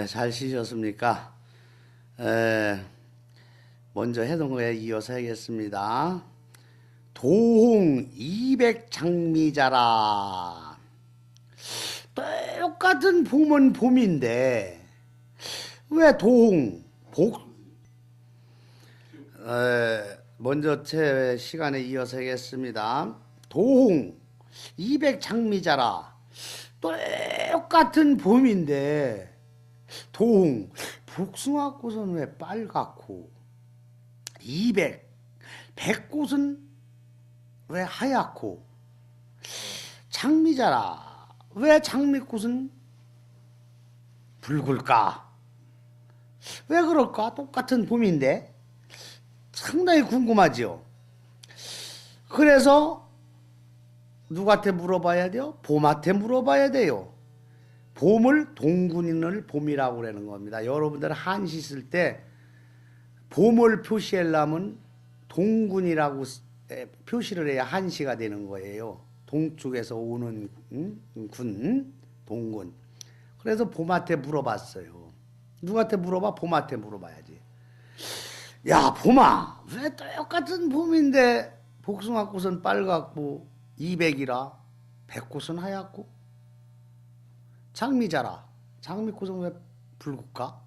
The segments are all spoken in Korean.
잘 쉬셨습니까? 먼저 해둔 거에 이어서 하겠습니다. 도홍 200장미자라. 똑같은 봄은 봄인데 왜 도홍 먼저 제 시간에 이어서 하겠습니다. 도홍 200장미자라. 똑같은 봄인데 도홍 복숭아꽃은 왜 빨갛고 100꽃은 왜 하얗고 장미자라 왜 장미꽃은 붉을까? 왜 그럴까? 똑같은 봄인데 상당히 궁금하죠. 그래서 누구한테 물어봐야 돼요? 봄한테 물어봐야 돼요. 봄을 동군인을 봄이라고 그러는 겁니다. 여러분들 한시 쓸 때 봄을 표시하려면 동군이라고 표시를 해야 한시가 되는 거예요. 동쪽에서 오는 군, 동군. 그래서 봄한테 물어봤어요. 누구한테 물어봐? 봄한테 물어봐야지. 야, 봄아, 왜 똑같은 봄인데 복숭아꽃은 빨갛고 200이라 100꽃은 하얗고 장미자라 장미꽃은 왜 붉을까?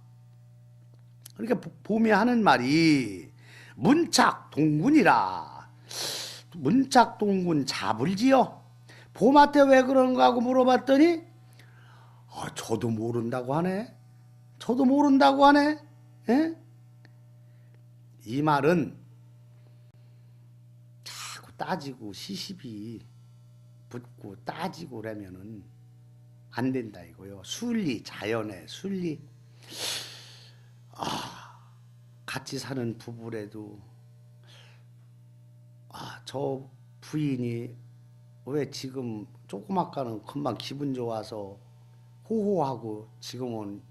그러니까 봄이 하는 말이 문착동군이라. 문착동군 잡을지요. 봄한테 왜 그런가 하고 물어봤더니 저도 모른다고 하네. 저도 모른다고 하네. 에? 이 말은 자꾸 따지고 시시비 붙고 따지고 그러면은 안 된다 이거요. 순리, 자연의 순리. 같이 사는 부부래도 저 부인이 왜 지금 조그맣게는 금방 기분 좋아서 호호하고 지금은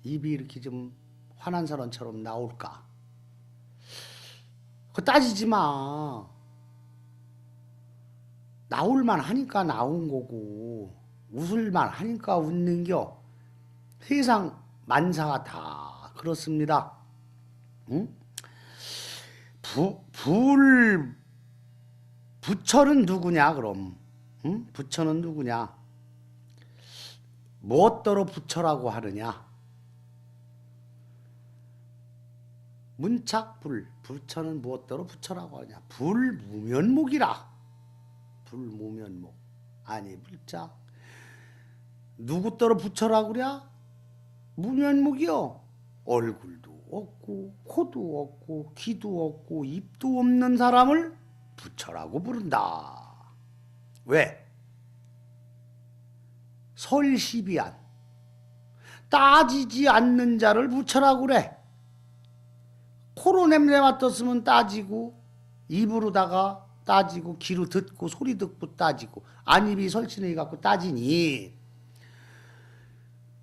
입이 이렇게 좀 화난 사람처럼 나올까? 그거 따지지 마. 나올만 하니까 나온 거고 웃을만 하니까 웃는겨. 세상 만사가 다 그렇습니다. 응? 부처는 누구냐 그럼? 응? 부처는 누구냐? 무엇더러 부처라고 하느냐? 문착불. 부처는 무엇더러 부처라고 하냐? 불무면목이라. 불무면목. 아니 불자. 누구더러 부처라고 그래? 무면목이요. 얼굴도 없고 코도 없고 귀도 없고 입도 없는 사람을 부처라고 부른다. 왜? 설시비안. 따지지 않는 자를 부처라고 그래. 코로 냄새 맡았으면 따지고 입으로다가 따지고 귀로 듣고 소리 듣고 따지고 안입이 설치네 갖고 따지니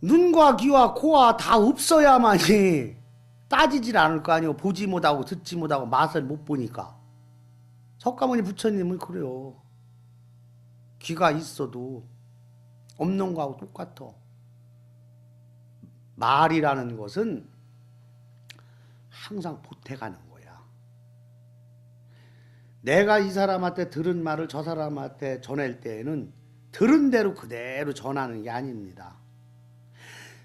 눈과 귀와 코와 다 없어야만이 따지질 않을 거 아니오. 보지 못하고 듣지 못하고 맛을 못 보니까. 석가모니 부처님은 그래요. 귀가 있어도 없는 거하고 똑같아. 말이라는 것은 항상 보태가는 거야. 내가 이 사람한테 들은 말을 저 사람한테 전할 때에는 들은 대로 그대로 전하는 게 아닙니다.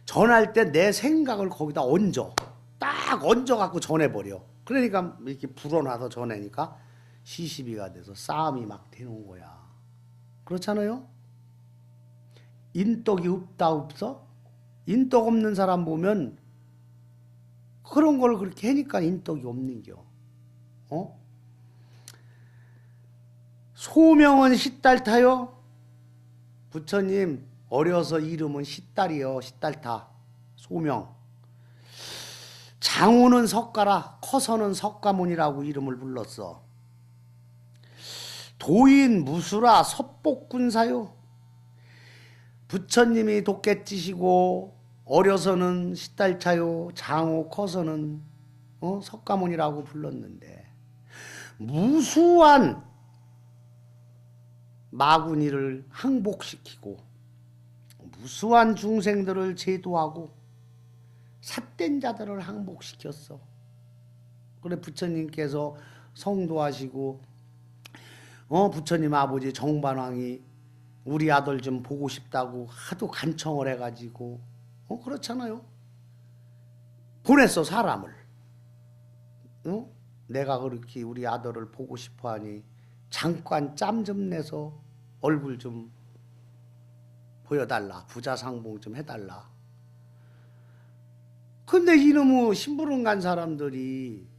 전할 때 내 생각을 거기다 얹어. 딱 얹어갖고 전해버려. 그러니까 이렇게 불어놔서 전하니까 시시비가 돼서 싸움이 막 되는 거야. 그렇잖아요? 인덕이 없다 없어? 인덕 없는 사람 보면 그런 걸 그렇게 하니까 인덕이 없는겨. 소명은 시달타요? 부처님 어려서 이름은 시달이요. 시달타. 소명. 장우는 석가라. 커서는 석가모니라고 이름을 불렀어. 도인 무수라 섭복군사요. 부처님이 도깨찌시고 어려서는 시달차요. 장우 커서는 석가모니라고 불렀는데 무수한 마구니를 항복시키고 무수한 중생들을 제도하고 삿된 자들을 항복시켰어. 그래 부처님께서 성도하시고 부처님 아버지 정반왕이 우리 아들 좀 보고 싶다고 하도 간청을 해가지고 그렇잖아요. 보냈어 사람을. 내가 그렇게 우리 아들을 보고 싶어하니 잠깐 짬 좀 내서 얼굴 좀 보여달라. 부자상봉 좀 해달라. 근데 이놈의 심부름 간 사람들이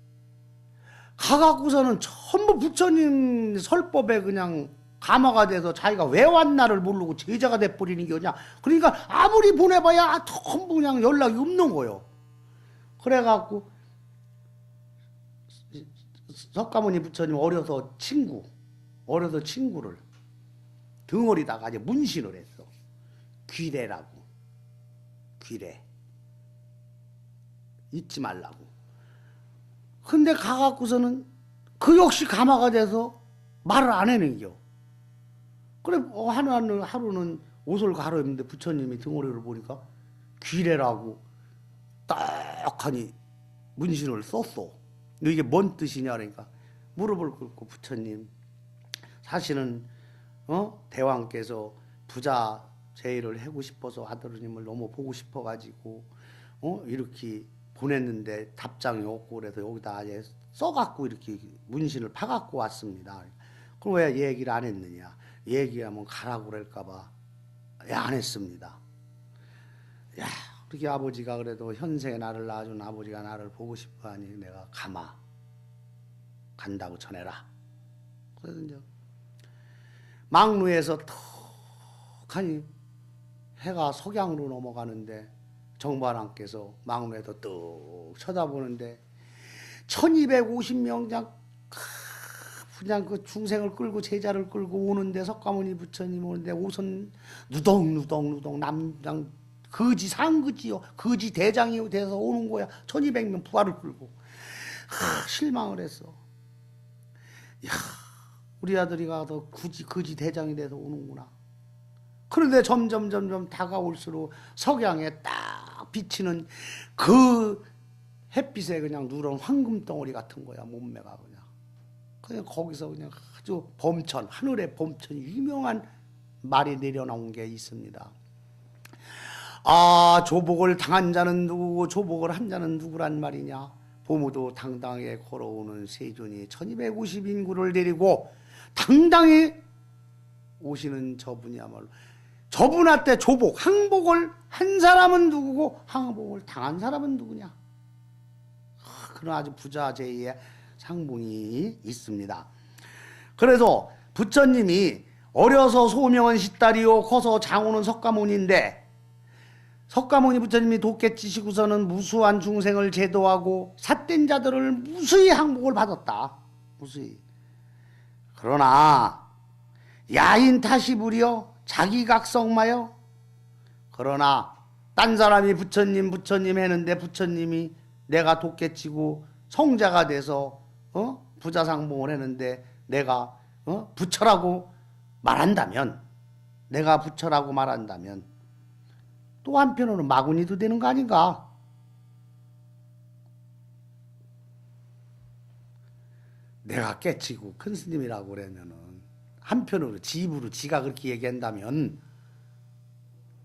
가갖고서는 전부 부처님 설법에 그냥 감화가 돼서 자기가 왜 왔나를 모르고 제자가 돼버리는 게냐. 그러니까 아무리 보내봐야 전부 그냥 연락이 없는 거요. 그래갖고 석가모니 부처님 어려서 친구를 덩어리다가 이제 문신을 했어. 귀래라고. 귀래. 잊지 말라고. 근데 가갖고서는 그 역시 감화가 돼서 말을 안 해는겨. 그래 하루는 옷을 갈아입는데 부처님이 덩어리를 보니까 귀래라고 딱하니 문신을 썼어. 이게 뭔 뜻이냐 그러니까 무릎을 꿇고 부처님 사실은 대왕께서 부자 제의를 하고 싶어서 아드님을 너무 보고 싶어가지고 이렇게 보냈는데 답장이 없고 그래서 여기다 써갖고 이렇게 문신을 파갖고 왔습니다. 그럼 왜 얘기를 안 했느냐? 얘기하면 가라고 그럴까봐 안 했습니다. 야, 그렇게 아버지가 그래도 현생에 나를 낳아준 아버지가 나를 보고 싶어하니 내가 간다고 전해라. 그래서 이제 망루에서 턱하니 해가 석양으로 넘어가는데 정반왕께서 망루에서 뚝 쳐다보는데 1250명 그냥 그 중생을 끌고 제자를 끌고 오는데 석가모니 부처님 오는데 옷은 누덩누덩 남장 거지 상거지요. 거지 대장이 돼서 오는 거야. 1200명 부하를 끌고. 실망을 했어. 야, 우리 아들이 가서 굳이 거지 대장이 돼서 오는구나. 그런데 점점 다가올수록 석양에 딱 비치는 그 햇빛에 그냥 누런 황금 덩어리 같은 거야. 몸매가 그냥 거기서 그냥 아주 범천, 하늘의 범천이 유명한 말이 내려나온 게 있습니다. 아, 조복을 당한 자는 누구고 조복을 한 자는 누구란 말이냐. 보무도 당당하게 걸어오는 세존이 1250인구를 데리고 당당히 오시는 저분이야말로 저분한테 조복, 항복을 한 사람은 누구고 항복을 당한 사람은 누구냐. 그런 아주 부자 제의의 상봉이 있습니다. 그래서 부처님이 어려서 소명은 시딸이요 커서 장호는 석가모니인데 석가모니 부처님이 도깨치시고서는 무수한 중생을 제도하고 삿된 자들을 무수히 항복을 받았다. 무수히. 그러나 야인 탓이 부려 자기각성마여. 그러나 딴 사람이 부처님 했는데 부처님이 내가 도깨치고 성자가 돼서 부자상봉을 했는데 내가 부처라고 말한다면 또 한편으로는 마구니도 되는 거 아닌가? 내가 깨치고 큰 스님이라고 그러면은 한편으로 지 입으로 지가 그렇게 얘기한다면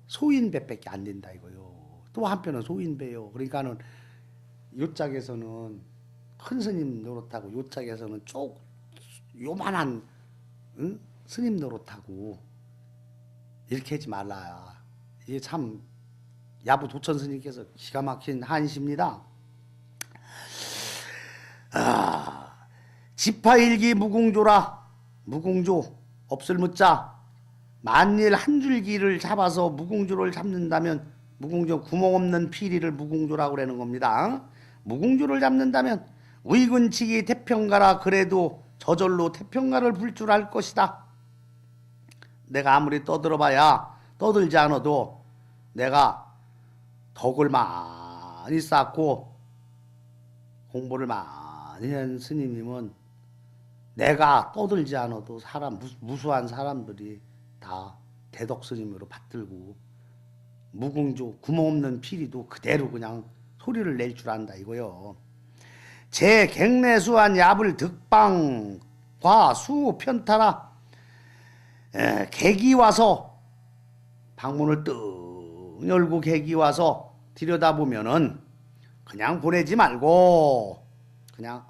소인배밖에 안 된다 이거요. 또 한편은 소인배요. 그러니까는 요짝에서는 큰 스님 노릇하고 요짝에서는 요만한 스님 노릇하고 이렇게 하지 말라. 이게 참 야부 도천 스님께서 기가 막힌 한시입니다. 지파일기 무궁조라. 무궁조 없을 무자. 만일 한 줄기를 잡아서 무궁조를 잡는다면 무궁조 구멍 없는 피리를 무궁조라고 그러는 겁니다. 무궁조를 잡는다면 의근치기 태평가라. 그래도 저절로 태평가를 불 줄 알 것이다. 내가 아무리 떠들지 않아도 내가 덕을 많이 쌓고 공부를 많이 한 스님이면 내가 떠들지 않아도 사람 무수한 사람들이 다 대덕 스님으로 받들고 무궁조 구멍 없는 피리도 그대로 그냥 소리를 낼 줄 안다 이거요. 제 객내수한 야불 득방과 수 편타라 객이 와서 방문을 뜩 열고 객이 와서 들여다보면은 그냥 보내지 말고 그냥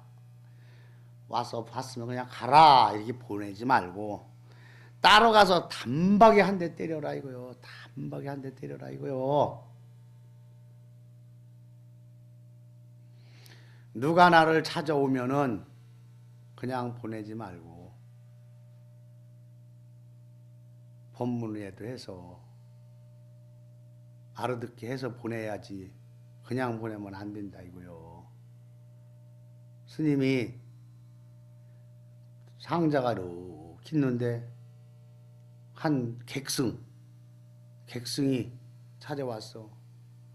와서 봤으면 그냥 가라 이렇게 보내지 말고 따라가서 단박에 한 대 때려라 이거요. 단박에 한 대 때려라 이거요. 누가 나를 찾아오면은 그냥 보내지 말고 법문에도 해서 알아듣게 해서 보내야지 그냥 보내면 안 된다 이거요. 스님이 상자가 이렇게 있는데 한 객승이 찾아왔어.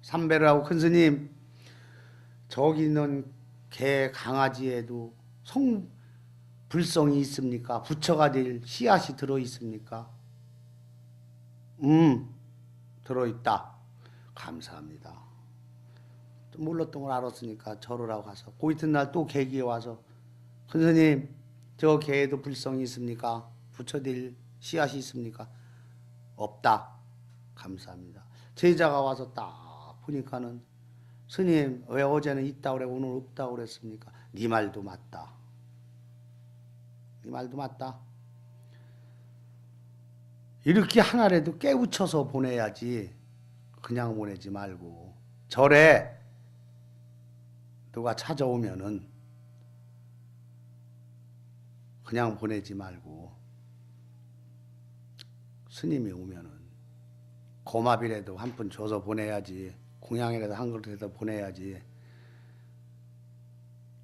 삼배를 하고 큰 스님 저기 있는 개 강아지에도 불성이 있습니까? 부처가 될 씨앗이 들어있습니까? 들어있다. 감사합니다. 몰랐던 걸 알았으니까 절을 가서 그 이튿날 또 개기에 와서 큰 스님 저 개에도 불성이 있습니까? 부처 될 씨앗이 있습니까? 없다. 감사합니다. 제자가 와서 딱 보니까는 스님 왜 어제는 있다고 그래 오늘 없다고 그랬습니까? 네 말도 맞다. 네 말도 맞다. 이렇게 하나라도 깨우쳐서 보내야지 그냥 보내지 말고 절에 누가 찾아오면은 그냥 보내지 말고 스님이 오면은 고맙이라도 한 푼 줘서 보내야지 공양이라도 한 그릇이라도 보내야지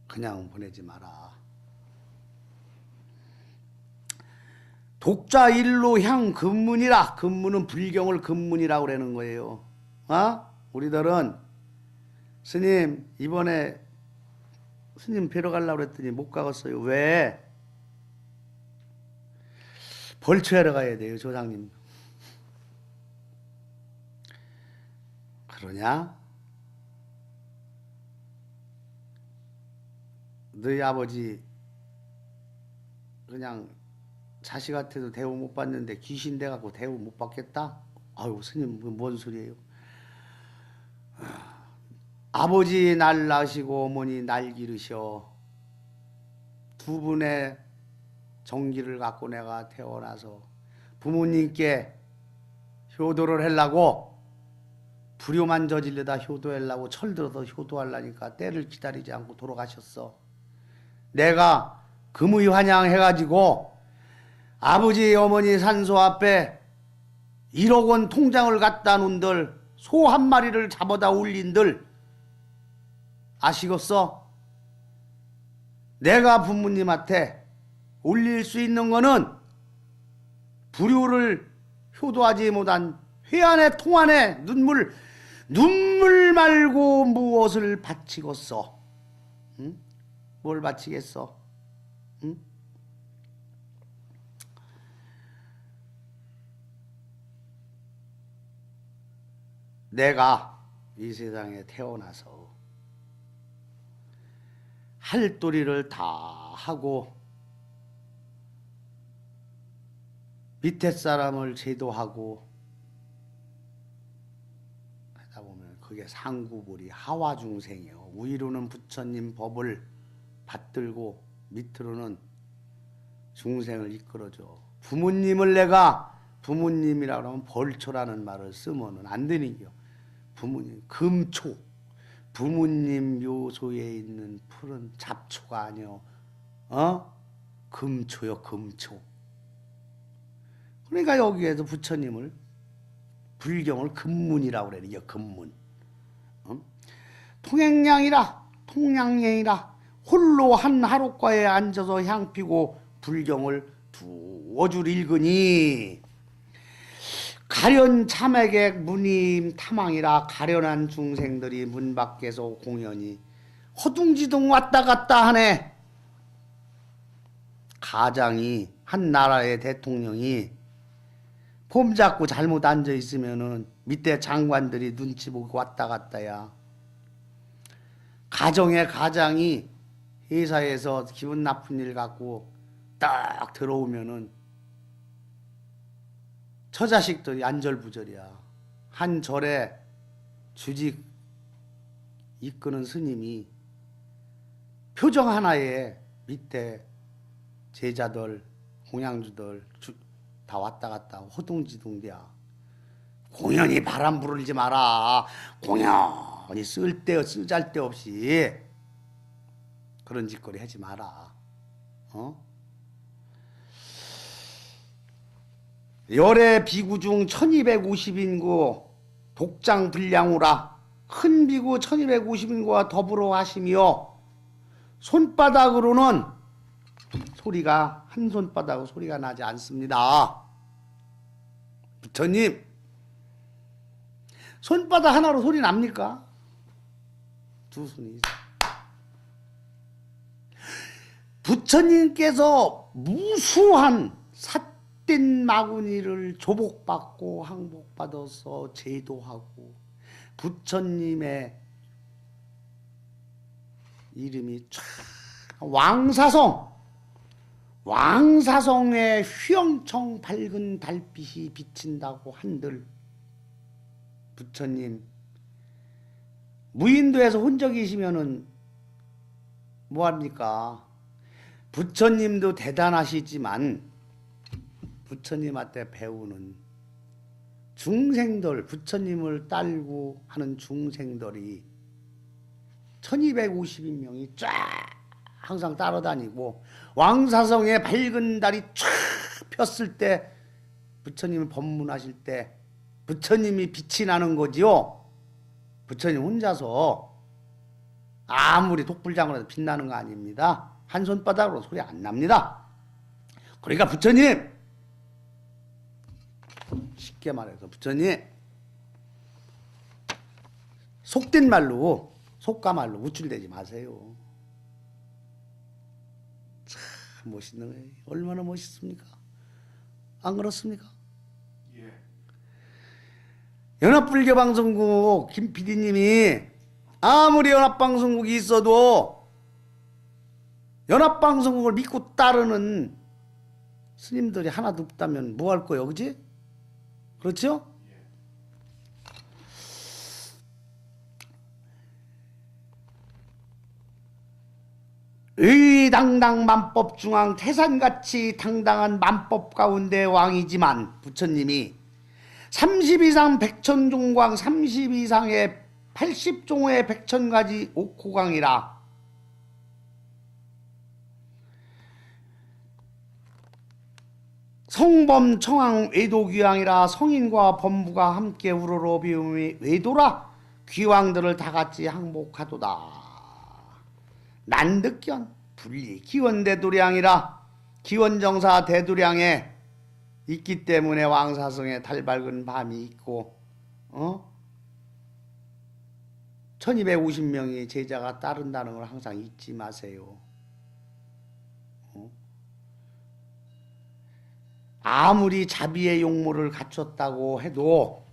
그냥 보내지 마라. 독자 일로 향 금문이라. 금문은 불경을 금문이라고 그러는 거예요. 우리들은 스님 이번에 스님 뵈러 가려고 그랬더니 못 가겠어요. 왜? 벌초하러 가야 돼요, 조상님. 그러냐? 너희 아버지 그냥 자식한테도 대우 못 받는데 귀신 돼갖고 대우 못 받겠다? 아유 스님 뭔 소리예요? 아버지 날 낳으시고 어머니 날 기르셔 두 분의 정기를 갖고 내가 태어나서 부모님께 효도를 하려고 불효만 저질러다 효도하려고 철들어서 효도하려니까 때를 기다리지 않고 돌아가셨어. 내가 금의환영해가지고 아버지 어머니 산소 앞에 1억 원 통장을 갖다 놓은들 소 한 마리를 잡아다 올린들 아시겠어? 내가 부모님한테 올릴 수 있는 거는 불효를 효도하지 못한 회안의 통안에 눈물 말고 무엇을 바치겠어? 응? 뭘 바치겠어? 응? 내가 이 세상에 태어나서 할 도리를 다 하고 밑에 사람을 제도하고 하다 보면 그게 상구불이 하와중생이요. 위로는 부처님 법을 받들고 밑으로는 중생을 이끌어줘. 부모님을 내가 부모님이라고 하면 벌초라는 말을 쓰면은 안 되는 겨. 부모님 금초 부모님 묘소에 있는 푸른 잡초가 아니요. 금초요 금초. 그러니까 여기에서 부처님을 불경을 금문이라고 그래요. 이게 금문. 통양량이라 홀로 한 하루과에 앉아서 향 피고 불경을 두어 줄 읽으니 가련 참회객 무님 탐망이라 가련한 중생들이 문 밖에서 공연히 허둥지둥 왔다 갔다 하네. 가장이 한 나라의 대통령이 폼 잡고 잘못 앉아 있으면은 밑에 장관들이 눈치 보고 왔다 갔다야. 가정의 가장이 회사에서 기분 나쁜 일 갖고 딱 들어오면은 처자식들이 안절부절이야. 한 절에 주직 이끄는 스님이 표정 하나에 밑에 제자들, 공양주들 다 왔다 갔다 허둥지둥대야. 공연히 바람 불지 마라. 공연히 쓰잘데없이 그런 짓거리 하지 마라. 열의 비구 중 1250인구 독장 분량우라 큰 비구 1250인구와 더불어 하시며 손바닥으로는 소리가 한 손바닥으로 소리가 나지 않습니다. 부처님 손바닥 하나로 소리 납니까? 두 손이 있어. 부처님께서 무수한 삿된 마구니를 조복받고 항복받아서 제도하고 부처님의 이름이 쫙 왕사성에 휘영청 밝은 달빛이 비친다고 한들 부처님 무인도에서 혼자 계시면은 뭐합니까? 부처님도 대단하시지만 부처님한테 배우는 중생들, 부처님을 따르고 하는 중생들이 1250인명이 쫙 항상 따라다니고 왕사성에 밝은 달이 쫙 폈을 때 부처님을 법문하실 때 부처님이 빛이 나는 거지요. 부처님 혼자서 아무리 독불장군에도 빛나는 거 아닙니다. 한 손바닥으로 소리 안 납니다. 그러니까 부처님 쉽게 말해서 부처님 속된 말로 속가말로 우쭐대지 마세요. 참 멋있는 거예요. 얼마나 멋있습니까? 안 그렇습니까? 예. 연합불교방송국 김 PD님이 아무리 연합방송국이 있어도 연합방송국을 믿고 따르는 스님들이 하나도 없다면 뭐 할 거예요, 그지? 그렇죠? 의당당 만법 중앙 태산같이 당당한 만법 가운데 왕이지만 부처님이 30 이상 백천종광 30 이상의 80종의 백천가지 옥호강이라 성범 청왕 외도귀왕이라 성인과 범부가 함께 우러러 비움이 외도라 귀왕들을 다같이 항복하도다. 난득견 분리 기원대도량이라 기원정사 대도량에 있기 때문에 왕사성에 달밝은 밤이 있고 1250명의 제자가 따른다는 걸 항상 잊지 마세요. 아무리 자비의 용모를 갖췄다고 해도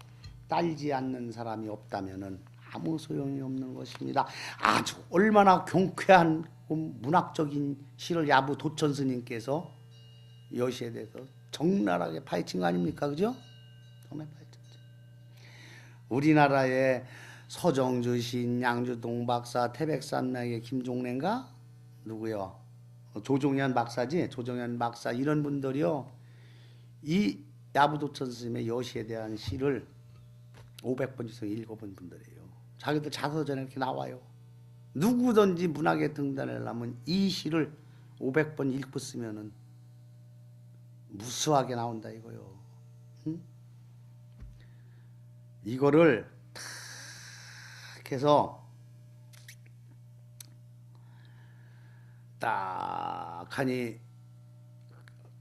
따르지 않는 사람이 없다면 아무 소용이 없는 것입니다. 아주 얼마나 경쾌한 문학적인 시를 야부 도천 스님께서 여시에 대해서 적나라하게 파헤친 거 아닙니까? 그죠? 정말 파헤쳤죠. 우리나라의 서정주 시인, 양주동 박사, 태백산맥의 김종래인가? 누구요? 조종현 박사지? 조종현 박사 이런 분들이요. 이 야부도천 스님의 여시에 대한 시를 500번 이상 읽어본 분들이에요. 자기들 자서전에 이렇게 나와요. 누구든지 문학에 등단하려면 이 시를 500번 읽고 쓰면은 무수하게 나온다 이거요. 응? 이거를 탁 해서 딱 하니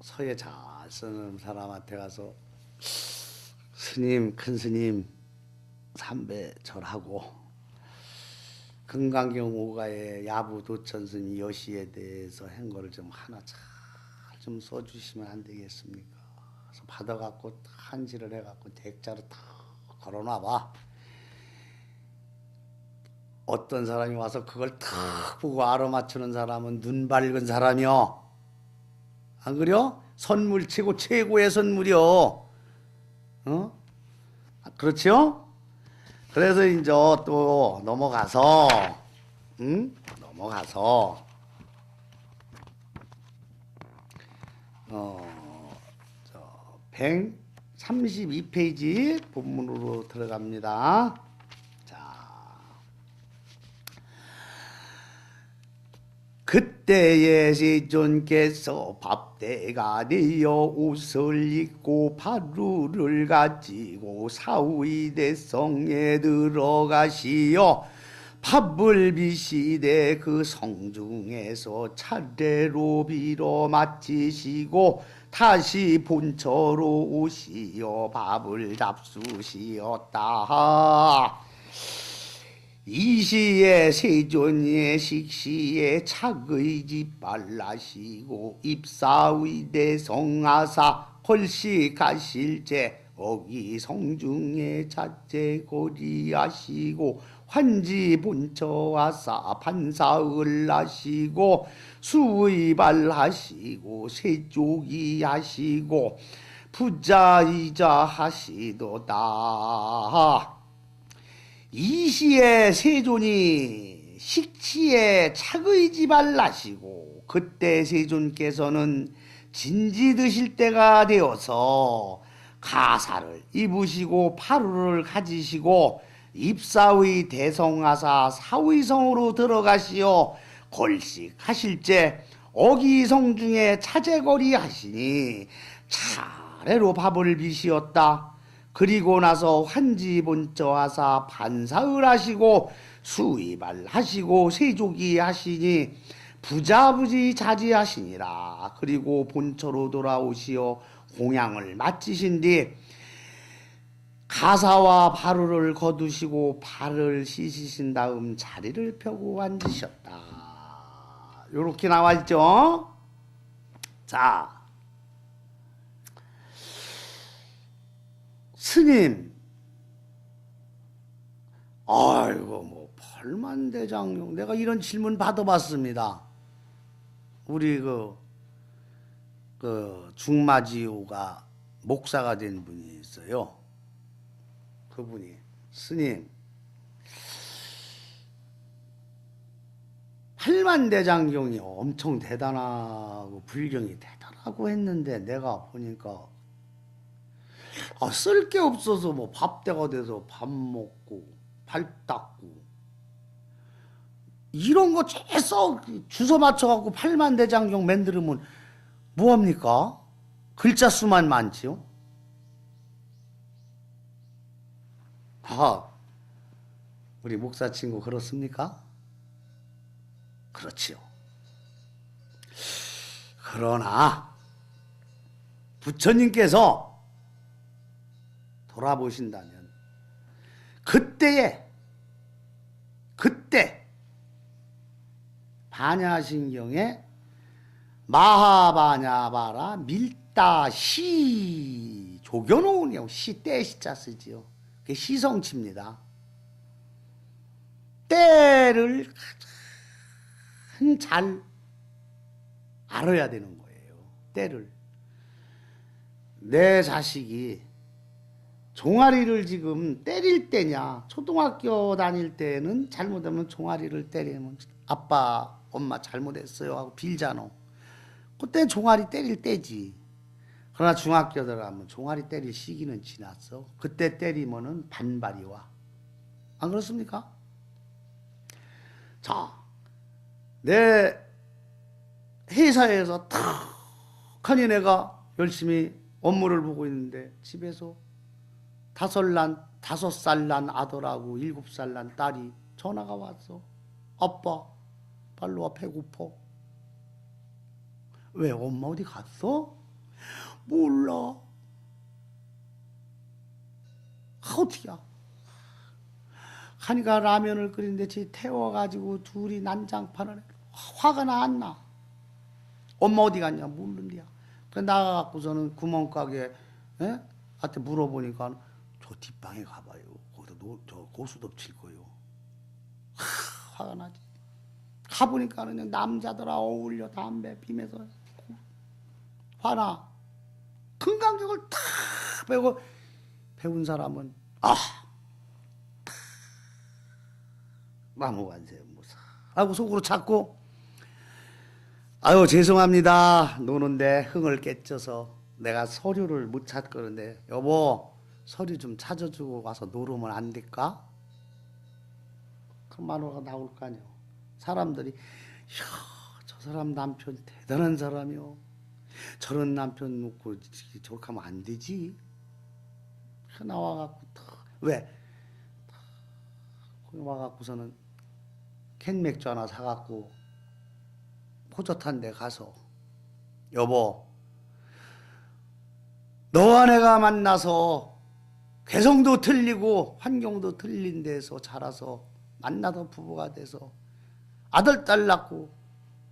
서예 잘 쓰는 사람한테 가서 스님, 큰 스님 삼배 절하고 금강경 오가의 야부 도천순 여시에 대해서 한 거를 좀 하나 잘 좀 써주시면 안 되겠습니까? 그래서 받아갖고 한지를 해갖고 대자로 다 걸어놔봐. 어떤 사람이 와서 그걸 탁 보고 알아맞추는 사람은 눈 밝은 사람이요. 안 그래요? 선물 치고 최고의 선물이요. 어? 그렇죠? 그래서 이제 또 넘어가서, 넘어가서, 132페이지 본문으로 들어갑니다. 그때에 세존께서 밥대가 되어 옷을 입고 바루를 가지고 사위대성에 들어가시어 밥을 비시되 그 성중에서 차례로 빌어 마치시고 다시 본처로 오시어 밥을 잡수시었다. 이시에 세존의 식시에 착의지 빨라시고 입사위대 성하사 헐식하실제 어기 성중에 자제거리하시고 환지 본처하사 반사을 하시고 수의발하시고 세쪽이 하시고 부자이자 하시도다. 이시에 세존이 식치에 착의지 말라시고 그때 세존께서는 진지 드실 때가 되어서 가사를 입으시고 파루를 가지시고 입사의 대성하사 사위성으로 들어가시어 걸식하실제 어기성 중에 차제거리 하시니 차례로 밥을 비시었다. 그리고 나서 환지본처하사 반사을 하시고 수의발 하시고 세족이 하시니 부자부지 자지하시니라. 그리고 본처로 돌아오시어 공양을 마치신 뒤 가사와 바루를 거두시고 발을 씻으신 다음 자리를 펴고 앉으셨다. 요렇게 나와있죠. 자, 스님, 아이고 뭐 팔만대장경 내가 이런 질문 받아봤습니다. 우리 그 중마지호가 목사가 된 분이 있어요. 그분이 스님, 팔만대장경이 엄청 대단하고 불경이 대단하고 했는데 내가 보니까 쓸 게 없어서 뭐 밥때가 돼서 밥 먹고 발 닦고 이런 거 계속 주워 맞춰갖고 팔만대장경 만들면 뭐합니까? 글자 수만 많지요. 우리 목사 친구 그렇습니까? 그렇지요. 그러나 부처님께서 돌아보신다면 그때 반야신경에 마하바냐바라 밀다시 조겨놓은 시 때시자 쓰지요. 그게 시성치입니다. 때를 가장 잘 알아야 되는 거예요. 때를. 내 자식이 종아리를 지금 때릴 때냐, 초등학교 다닐 때는 잘못하면 종아리를 때리면 아빠, 엄마 잘못했어요 하고 빌잖아. 그때 종아리 때릴 때지. 그러나 중학교 들어가면 종아리 때릴 시기는 지났어. 그때 때리면은 반발이 와. 안 그렇습니까? 자, 내 회사에서 탁하니 내가 열심히 업무를 보고 있는데 집에서 5살 난 아들하고 7살 난 딸이 전화가 왔어. 아빠, 빨리 와, 배고파. 왜, 엄마 어디 갔어? 몰라. 어떻게 가니까 라면을 끓이는데 지 태워가지고 둘이 난장판을 해. 화가 나 안 나. 엄마 어디 갔냐 모른디야. 그 나가갖고서는 구멍가게 한테 물어보니까 저 뒷방에 가봐요. 거기서 저 고수 덮칠 거요. 화가 나지. 가보니까는 그냥 남자들아 어울려 담배 피면서 화나. 금강경을 탁 배우고 배운 사람은 마무간세 무사 하고 속으로 찾고 아유 죄송합니다. 노는데 흥을 깨쳐서 내가 서류를 못 찾거든데 여보 서류 좀 찾아주고 와서 노르면 안 될까? 그 말로가 나올 거 아니요. 사람들이 이야 저 사람 남편 대단한 사람이요. 저런 남편 놓고 저렇게 하면 안 되지. 나와갖고 왜? 거기 와갖고서는 캔맥주 하나 사갖고 포젓한 데 가서 여보 너와 내가 만나서 개성도 틀리고 환경도 틀린 데서 자라서 만나서 부부가 돼서 아들 딸 낳고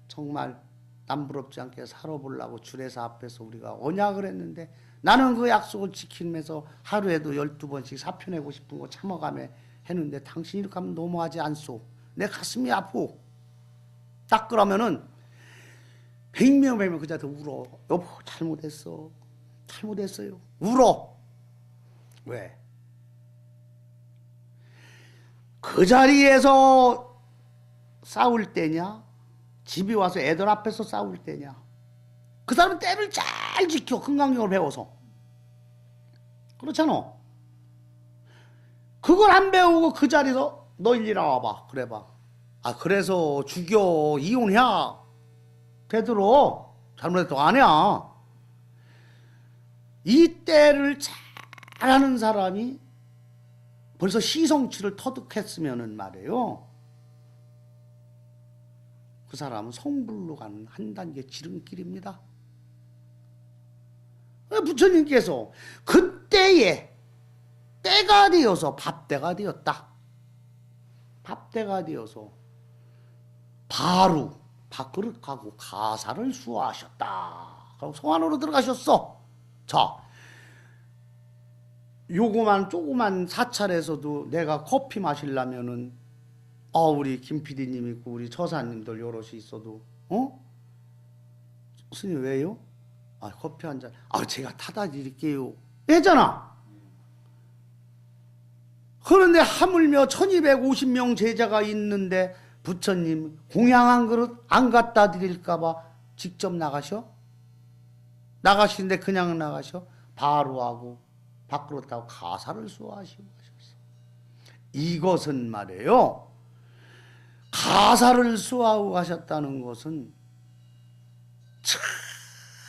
정말 남부럽지 않게 살아보려고 주례사 앞에서 우리가 언약을 했는데 나는 그 약속을 지키면서 하루에도 12번씩 사표 내고 싶은 거 참아가며 했는데 당신이 이렇게 하면 넘어가지 않소. 내 가슴이 아프고 딱 그러면은 100명 그 자리에서 울어. 여보 잘못했어. 잘못했어요. 울어. 왜? 그 자리에서 싸울 때냐? 집에 와서 애들 앞에서 싸울 때냐? 그 사람은 때를 잘 지켜. 금강경을 배워서. 그렇잖아. 그걸 안 배우고 그 자리에서 너 일리 나와봐. 그래봐. 아 그래서 죽여. 이혼해. 되도록 잘못했다고 안 해. 이 때를 잘하는 사람이 벌써 시성치를 터득했으면은 말이에요. 그 사람은 성불로 가는 한 단계 지름길입니다. 부처님께서 그때에 때가 되어서 밥때가 되었다. 밥때가 되어서 바로 밥그릇하고 가사를 수화하셨다. 그리고 성안으로 들어가셨어. 자, 요거만 조그만 사찰에서도 내가 커피 마시려면은 우리 김 PD님 있고 우리 처사님들 여럿이 있어도 스님 왜요? 커피 한 잔. 제가 타다 드릴게요. 했잖아. 그런데 하물며 1250명 제자가 있는데 부처님 공양 한 그릇 안 갖다 드릴까봐 직접 나가셔? 나가시는데 그냥 나가셔? 바로 하고 밖으로 타고 가사를 수화하시고 하셨어. 이것은 말이에요. 가사를 수화하고 가셨다는 것은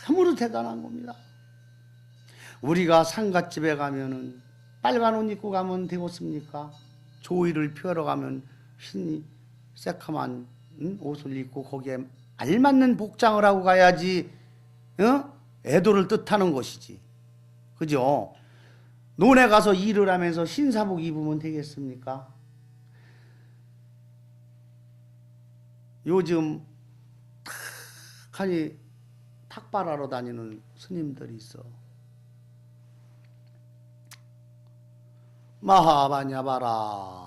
참으로 대단한 겁니다. 우리가 상갓집에 가면은 빨간 옷 입고 가면 되겠습니까? 조의를 펴러 가면 흰 새카만 옷을 입고 거기에 알맞는 복장을 하고 가야지 애도를 뜻하는 것이지. 그죠? 논에 가서 일을 하면서 신사복 입으면 되겠습니까? 요즘 탁하니 탁발하러 다니는 스님들이 있어. 마하바냐바라.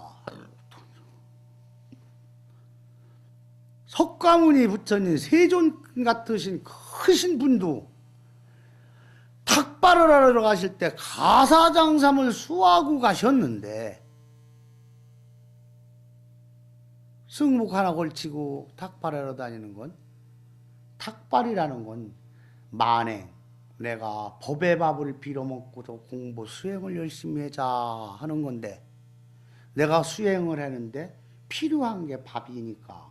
석가모니 부처님 세존 같으신 크신 분도 탁발을 하러 가실 때 가사장삼을 수하고 가셨는데 승복 하나 걸치고 탁발하러 다니는 건 탁발이라는 건 만행 내가 법의 밥을 빌어먹고도 공부 수행을 열심히 하자 하는 건데 내가 수행을 하는데 필요한 게 밥이니까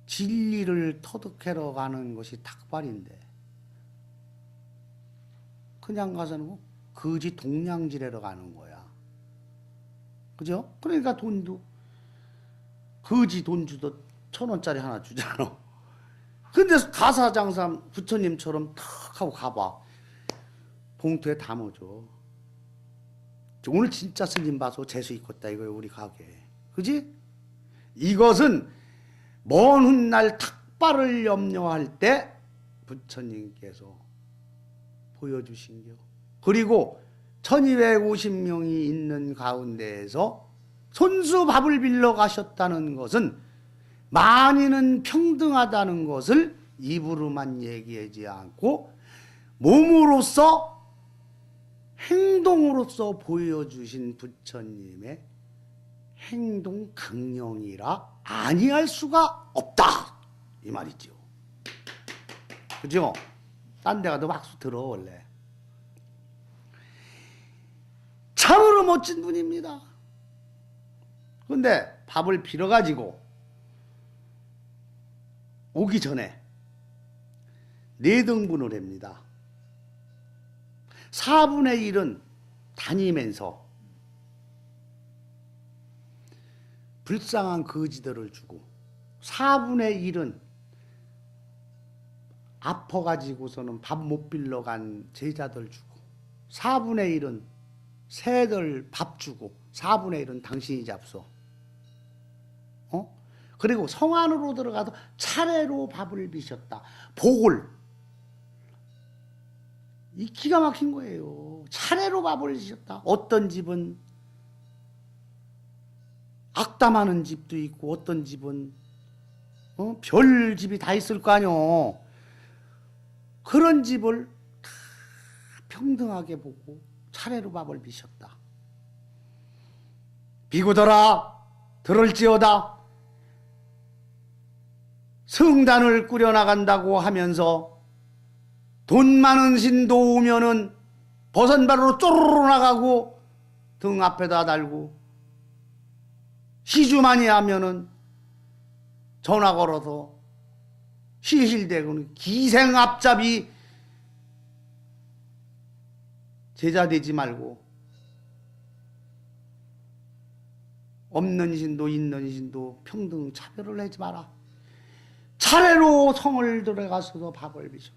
진리를 터득하러 가는 것이 탁발인데 그냥 가서는 거지 동냥질하러 가는 거야. 그죠? 그러니까 돈도 거지 돈 주도 1,000원짜리 하나 주잖아. 근데 가사장삼 부처님처럼 탁 하고 가봐. 봉투에 담아줘. 오늘 진짜 스님 봐서 재수 있겠다 이거예요 우리 가게. 그지? 이것은 먼 훗날 탁발을 염려할 때 부처님께서 보여주신겨. 그리고 1250명이 있는 가운데에서 손수 밥을 빌러 가셨다는 것은 만인은 평등하다는 것을 입으로만 얘기하지 않고 몸으로써 행동으로써 보여주신 부처님의 행동 강령이라 아니할 수가 없다 이 말이죠. 그죠? 딴 데 가도 박수 들어 원래. 참으로 멋진 분입니다. 근데 밥을 빌어가지고 오기 전에 4등분을 합니다. 4분의 1은 다니면서 불쌍한 거지들을 주고 4분의 1은 아파가지고서는 밥 못 빌러 간 제자들 주고 4분의 1은 새들 밥 주고 4분의 1은 당신이 잡숴. 그리고 성 안으로 들어가서 차례로 밥을 비셨다. 복을. 이 기가 막힌 거예요. 차례로 밥을 비셨다. 어떤 집은 악담하는 집도 있고 어떤 집은 별 집이 다 있을 거 아니오. 그런 집을 다 평등하게 보고 차례로 밥을 비셨다. 비구더라 들을지어다. 성단을 꾸려나간다고 하면서 돈 많은 신도 오면은 버선발로 쪼르르 나가고 등 앞에다 달고 시주 많이 하면은 전화 걸어서 실실대고는 기생 앞잡이 제자 되지 말고 없는 신도 있는 신도 평등 차별을 하지 마라. 차례로 성을 들어가서도 밥을 비셨다.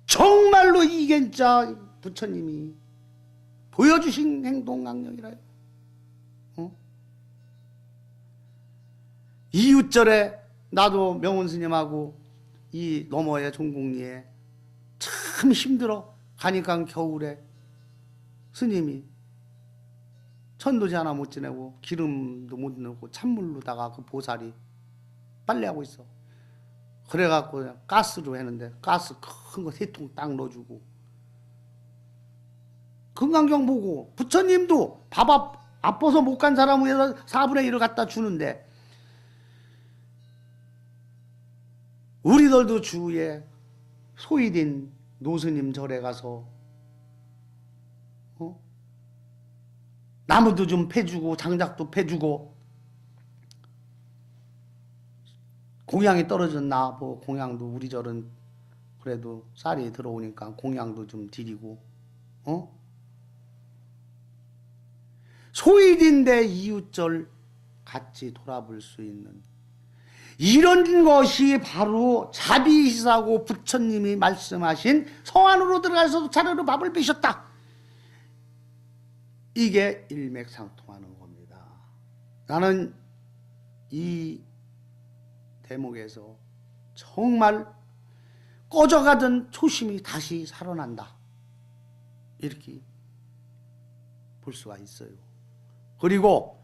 정말로 이게 진짜 부처님이 보여주신 행동 강령이라요. 이웃절에 나도 명원 스님하고 이 너머의 종국리에 참 힘들어 가니까 겨울에 스님이 천도제 하나 못 지내고 기름도 못 넣고 찬물로다가 그 보살이 빨래하고 있어. 그래갖고 그냥 가스로 했는데 가스 큰 거 3통 딱 넣어주고 금강경 보고 부처님도 밥 아파서 못 간 사람을 위해서 4분의 1을 갖다 주는데 우리들도 주위에 소위된 노스님 절에 가서 나무도 좀 패주고 장작도 패주고 공양이 떨어졌나 뭐 공양도 우리 절은 그래도 쌀이 들어오니까 공양도 좀 드리고 소위인데 이웃절 같이 돌아볼 수 있는 이런 것이 바로 자비시사고 부처님이 말씀하신 성 안으로 들어가서도 차례로 밥을 비셨다. 이게 일맥상통하는 겁니다. 나는 이 대목에서 정말 꺼져가던 초심이 다시 살아난다. 이렇게 볼 수가 있어요. 그리고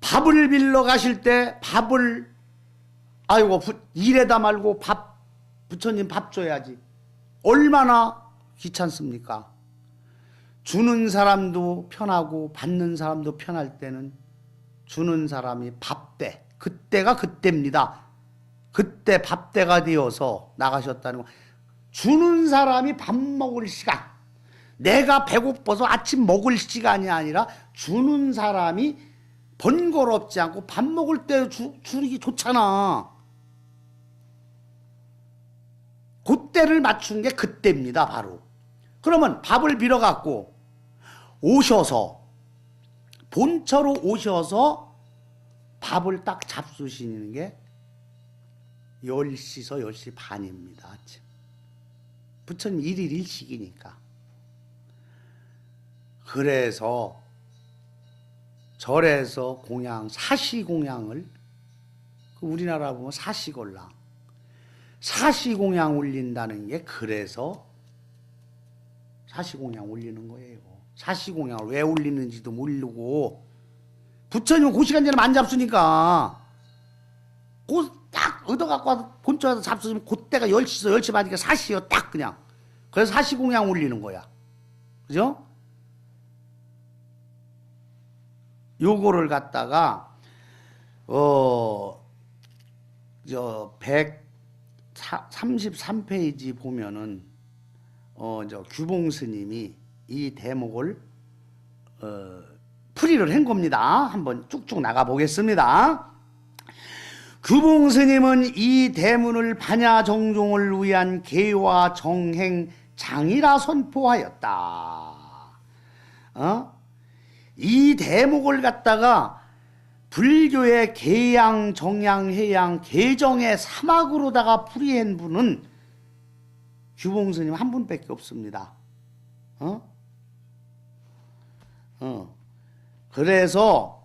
밥을 빌러 가실 때 밥을 아이고 일에다 말고 부처님 밥 줘야지. 얼마나 귀찮습니까? 주는 사람도 편하고 받는 사람도 편할 때는 주는 사람이 밥때 그때가 그때입니다. 그때 밥때가 되어서 나가셨다는 거. 주는 사람이 밥 먹을 시간, 내가 배고파서 아침 먹을 시간이 아니라 주는 사람이 번거롭지 않고 밥 먹을 때 주기 좋잖아. 그때를 맞춘 게 그때입니다. 바로. 그러면 밥을 빌어갖고 오셔서 본처로 오셔서 밥을 딱 잡수시는 게 10시서 10시 반입니다. 아침. 부처님 일일 일식이니까. 그래서 절에서 공양, 사시공양을, 우리나라 보면 사시골랑, 사시공양 올린다는 게 그래서 사시공양 올리는 거예요. 사시공양을 왜 올리는지도 모르고 부처님은 그 시간 전에 안 잡수니까 딱 얻어갖고 와서 본초에서 잡수면 그때가 10시서 10시 반이니까 사시요 딱 그냥. 그래서 사시공양 올리는 거야. 그죠? 요거를 갖다가 저 133페이지 보면은 저 규봉 스님이 이 대목을 풀이를 한 겁니다. 한번 쭉쭉 나가 보겠습니다. 규봉 스님은 이 대문을 반야정종을 위한 계와 정행 장이라 선포하였다. 이 대목을 갖다가 불교의 계양, 정양, 해양, 계정의 사막으로다가 풀이한 분은 규봉 스님 한 분밖에 없습니다. 그래서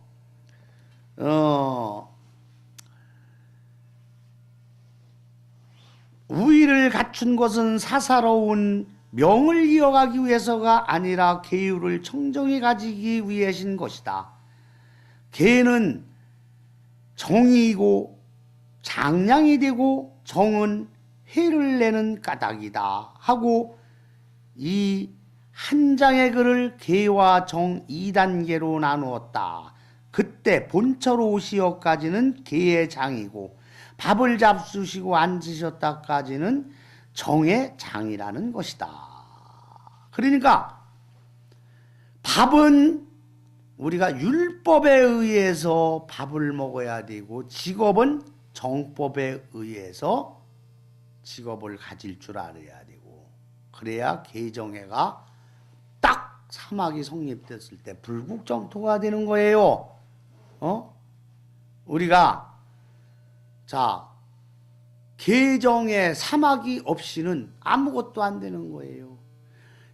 우위를 갖춘 것은 사사로운 명을 이어가기 위해서가 아니라 계율을 청정히 가지기 위해신 것이다. 계는 정이고 장량이 되고 정은 해를 내는 까닭이다 하고 이 한 장의 글을 계와 정 2단계로 나누었다. 그때 본처로 오시어까지는 계의 장이고 밥을 잡수시고 앉으셨다까지는 정의 장이라는 것이다. 그러니까 밥은 우리가 율법에 의해서 밥을 먹어야 되고 직업은 정법에 의해서 직업을 가질 줄 알아야 되고 그래야 계정회가 딱 사막이 성립됐을 때 불국정토가 되는 거예요. 우리가 자 계정의 사막이 없이는 아무것도 안 되는 거예요.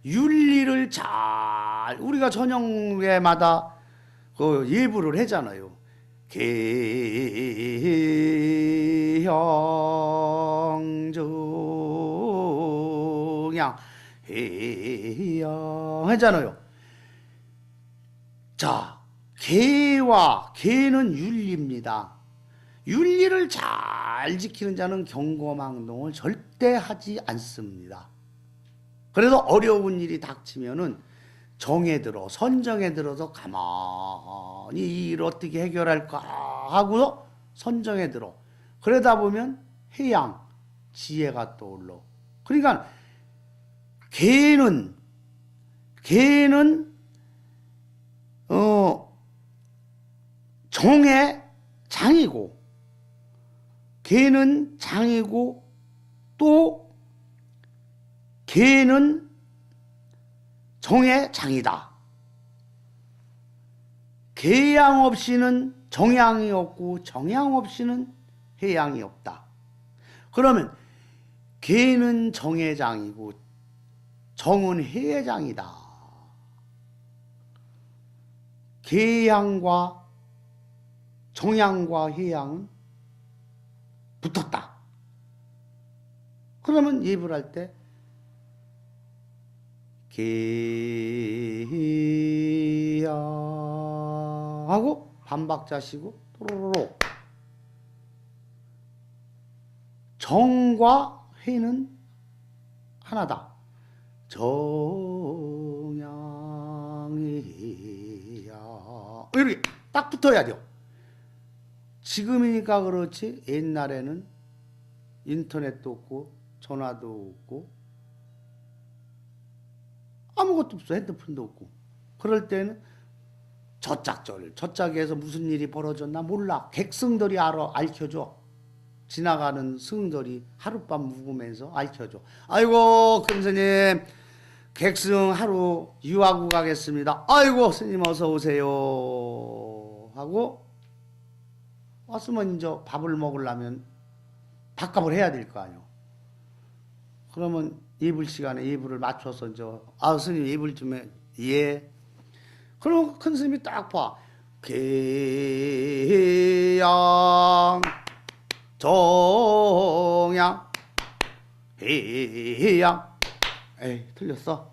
윤리를 잘 우리가 저녁에마다 그 예불을 하잖아요. 계형정양 해양 하잖아요. 자, 계는 윤리입니다. 윤리를 잘 지키는 자는 경거망동을 절대 하지 않습니다. 그래서 어려운 일이 닥치면은 정에 들어 선정에 들어서 가만히 이 일을 어떻게 해결할까 하고 선정에 들어. 그러다 보면 해양 지혜가 떠올라. 그러니까 계는 정의 장이고 계는 장이고 또 계는 정의 장이다. 계양 없이는 정양이 없고 정양 없이는 해양이 없다. 그러면 계는 정의 장이고 정은 해의 장이다. 계양과 정양과 해양은 붙었다. 그러면 예불 할 때 계야 하고 반박자 쉬고 또로로 정과 해는 하나다. 정양해야 이렇게 딱 붙어야 돼요. 지금이니까 그렇지 옛날에는 인터넷도 없고 전화도 없고 아무것도 없어. 핸드폰도 없고. 그럴 때는 저짝에서 무슨 일이 벌어졌나 몰라. 객승들이 알려줘. 지나가는 승들이 하룻밤 묵으면서 알려줘. 아이고 금스님 객승 하루 유하고 가겠습니다. 아이고 스님 어서 오세요 하고 왔으면 이제 밥을 먹으려면 밥값을 해야 될 거 아니요. 그러면 예불 시간에 예불을 맞춰서 스님 예불 좀 해. 예. 그럼 큰 스님이 딱 봐. 계양 정양 해양. 에이 틀렸어.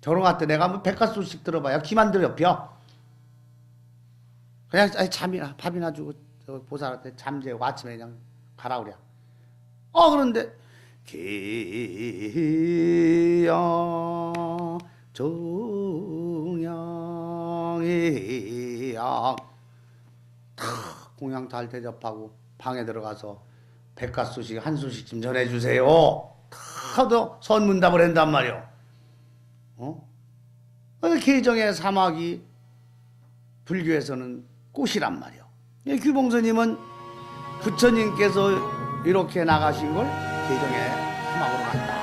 저런 것 같아. 내가 뭐 백과소식 들어봐야 귀만 들여펴. 그냥 잠이나 밥이나 주고 저 보살한테 잠재우고 아침에 그냥 가라 그래. 그런데 계양 정양해양 탁 공양 잘 대접하고 방에 들어가서 백과소식 한 소식 좀 전해주세요. 하도 선문답을 한단 말이오. 계정의 사막이 불교에서는 꽃이란 말이오. 규봉스님은 부처님께서 이렇게 나가신 걸 계정의 사막으로 간다.